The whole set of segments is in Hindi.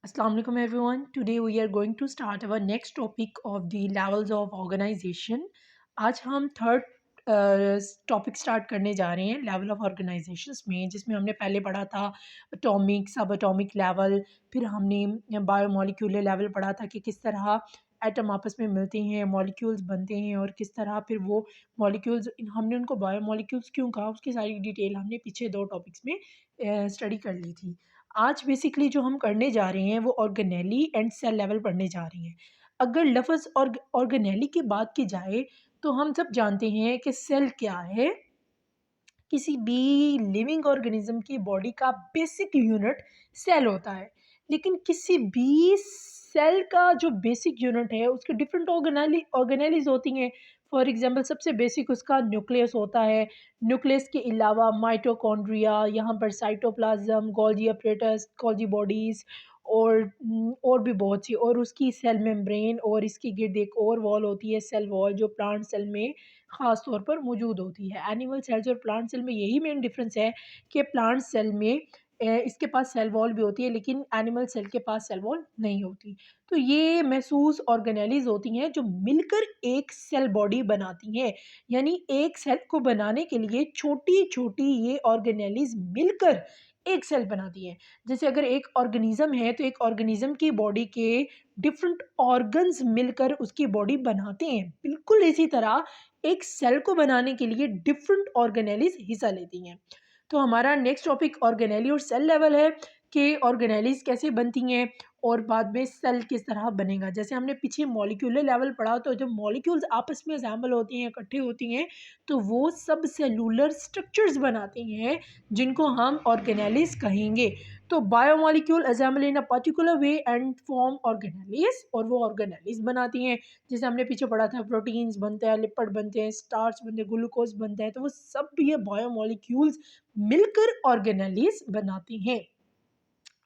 Assalamu alaikum everyone. Today we are going to start our next topic of the levels of organization. आज हम थर्ड टॉपिक स्टार्ट करने जा रहे हैं लेवल ऑफ ऑर्गेनाइजेशंस में, जिसमें हमने पहले पढ़ा था एटॉमिक, सब एटॉमिक लेवल। फिर हमने बायोमोलिक्यूलर लेवल पढ़ा था कि किस तरह एटम आपस में मिलते हैं, मॉलिक्यूल्स बनते हैं और किस तरह फिर वो मॉलिक्यूल्स, हमने उनको बायोमोलिक्यूल्स क्यों कहा उसकी सारी डिटेल हमने पीछे दो टॉपिक्स में स्टडी कर ली थी। आज बेसिकली जो हम करने जा रहे हैं वो ऑर्गेनेली एंड सेल लेवल पढ़ने जा रहे हैं। अगर लफ्ज़ ऑर्गेनेली की बात की जाए तो हम सब जानते हैं कि सेल क्या है। किसी भी लिविंग ऑर्गेनिज्म की बॉडी का बेसिक यूनिट सेल होता है, लेकिन किसी भी सेल का जो बेसिक यूनिट है उसके डिफरेंट ऑर्गेनेलीज होती हैं। फॉर एग्जांपल सबसे बेसिक उसका न्यूक्लियस होता है। न्यूक्लियस के अलावा माइटोकॉन्ड्रिया, यहाँ पर cytoplasm, Golgi apparatus, Golgi bodies और भी बहुत सी, और उसकी सेल मेम्ब्रेन और इसकी गिर्द एक और वॉल होती है सेल वॉल, जो प्लांट सेल में ख़ास तौर पर मौजूद होती है। एनिमल सेल्स और प्लांट सेल में यही मेन डिफरेंस है कि प्लांट सेल में इसके पास सेल वॉल भी होती है, लेकिन एनिमल सेल के पास सेल वॉल नहीं होती। तो ये महसूस ऑर्गेनेलीज होती हैं जो मिलकर एक सेल बॉडी बनाती हैं। यानी एक सेल को बनाने के लिए छोटी छोटी ये ऑर्गेनेलीज मिलकर एक सेल बनाती हैं। जैसे अगर एक ऑर्गेनिज्म है तो एक ऑर्गेनिज्म की बॉडी के डिफरेंट ऑर्गन्स मिलकर उसकी बॉडी बनाते हैं। बिल्कुल इसी तरह एक सेल को बनाने के लिए डिफरेंट ऑर्गेनेलीज हिस्सा लेती हैं। तो हमारा नेक्स्ट टॉपिक ऑर्गेनेली और सेल लेवल है कि ऑर्गेनेलीज कैसे बनती हैं और बाद में सेल किस तरह बनेगा। जैसे हमने पीछे मॉलिक्यूलर लेवल पढ़ा, तो जब मॉलिक्यूल्स आपस में असेंबल होती हैं, इकट्ठी होती हैं, तो वो सब सेलुलर स्ट्रक्चर्स बनाती हैं जिनको हम ऑर्गेनेलीज कहेंगे। तो biomolecule assemble in a particular way and form organelles, और वो ऑर्गेनेलीज बनाती हैं। जैसे हमने पीछे पढ़ा था प्रोटीन्स बनते हैं, लिपिड बनते हैं, स्टार्च बनते हैं, ग्लूकोज बनता है, तो वो सब ये बायोमोलिक्यूल्स मिलकर ऑर्गेनेलीज बनाती हैं।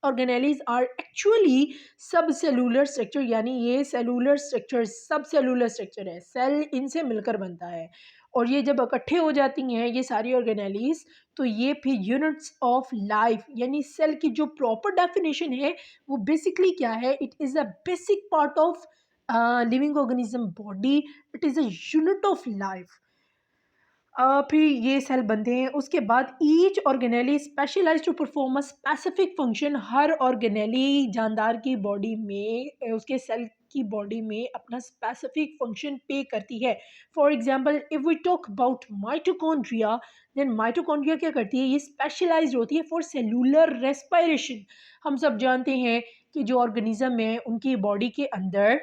ऑर्गेनेलीज आर एक्चुअली सब सेलुलर स्ट्रक्चर, यानी ये सेलुलर स्ट्रक्चर सब सेलुलर स्ट्रक्चर है, सेल इनसे मिलकर बनता है। और ये जब इकट्ठे हो जाती हैं ये सारी ऑर्गेनेलीज, तो ये फिर यूनिट्स ऑफ लाइफ, यानी सेल की जो प्रॉपर डेफिनेशन है वो बेसिकली क्या है, it is a basic part of living organism body, it is a unit of life. फिर ये सेल बनते हैं। उसके बाद each organelle specialise to perform a specific function. हर ऑर्गेनेली जानदार की बॉडी में उसके सेल की बॉडी में अपना स्पेसिफिक फंक्शन पे करती है। For example if we talk about mitochondria, then mitochondria क्या करती है, ये स्पेशलाइज्ड होती है फॉर सेलुलर रेस्पिरेशन। हम सब जानते हैं कि जो ऑर्गेनिज्म है उनकी बॉडी के अंदर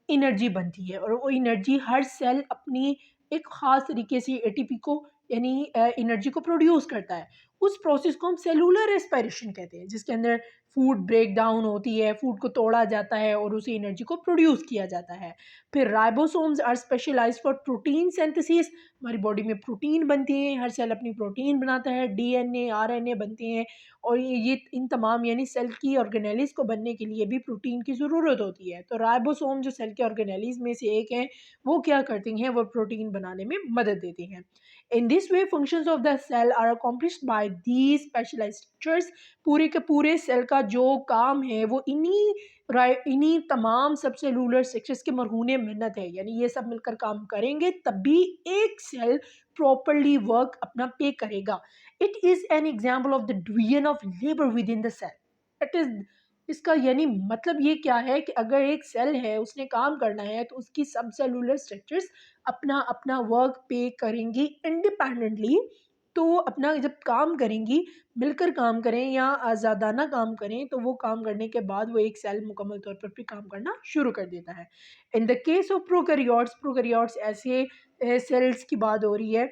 एनर्जी बनती है, और वो एनर्जी हर सेल अपनी एक ख़ास तरीके से एटीपी को, यानी एनर्जी को प्रोड्यूस करता है। उस प्रोसेस को हम सेलुलर रेस्पिरेशन कहते हैं, जिसके अंदर फूड ब्रेक डाउन होती है, फूड को तोड़ा जाता है और उसी एनर्जी को प्रोड्यूस किया जाता है। फिर ribosomes are specialised for protein synthesis. हमारी बॉडी में प्रोटीन बनती है, हर सेल अपनी प्रोटीन बनाता है, डीएनए आरएनए बनते हैं, और ये इन तमाम यानी सेल की ऑर्गेनेलीज को बनने के लिए भी प्रोटीन की ज़रूरत होती है। तो राइबोसोम जो सेल के ऑर्गेनेलीज में से एक है, वो क्या करती हैं, वो प्रोटीन बनाने में मदद देती हैं। In this way functions of the cell are accomplished by these specialised structures. पूरे के पूरे सेल का जो काम है वो इन्हीं तमाम सब सेलुलर स्ट्रक्चर्स के मरहूने मेहनत है, यानी ये सब मिलकर काम करेंगे तभी एक सेल प्रॉपरली वर्क अपना पे करेगा। It is an example of the division of labour within the cell. It is, इसका यानी मतलब ये क्या है कि अगर एक सेल है उसने काम करना है तो उसकी सब सेलुलर स्ट्रक्चर्स अपना अपना वर्क पे करेंगी इंडिपेंडेंटली। तो अपना जब काम करेंगी, मिलकर काम करें या आज़ादाना काम करें, तो वो काम करने के बाद वो एक सेल मुकम्मल तौर पर भी काम करना शुरू कर देता है। In the case of prokaryotes, prokaryotes ऐसे सेल्स की बात हो रही है,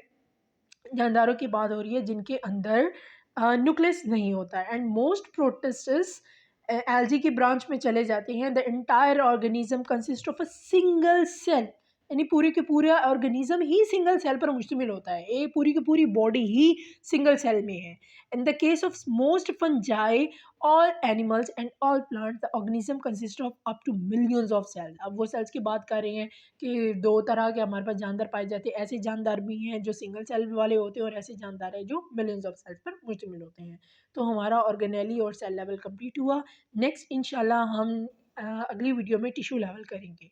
जानदारों की बात हो रही है जिनके अंदर न्यूक्लियस नहीं होता है। एंड मोस्ट प्रोटिस्ट्स एल्गी की ब्रांच में चले जाते हैं। The entire organism consist of a single cell, यानी पूरे के पूरा ऑर्गेनिज्म ही सिंगल सेल पर मुश्तमिल होता है, ये पूरी की पूरी बॉडी ही सिंगल सेल में है। In the case of most fungi, all animals and all plants, the organism consists of up to millions of cells। अब वो सेल्स की बात कर रहे हैं कि दो तरह के हमारे पास जानदार पाए जाते हैं, ऐसे जानदार भी हैं जो सिंगल सेल वाले होते हैं और ऐसे जानदार हैं जो मिलियंस ऑफ सेल्स पर मुश्तमिल होते हैं। तो हमारा ऑर्गेनेली और सेल लेवल कंप्लीट हुआ। नेक्स्ट इंशाल्लाह हम अगली वीडियो में टिश्यू लेवल करेंगे।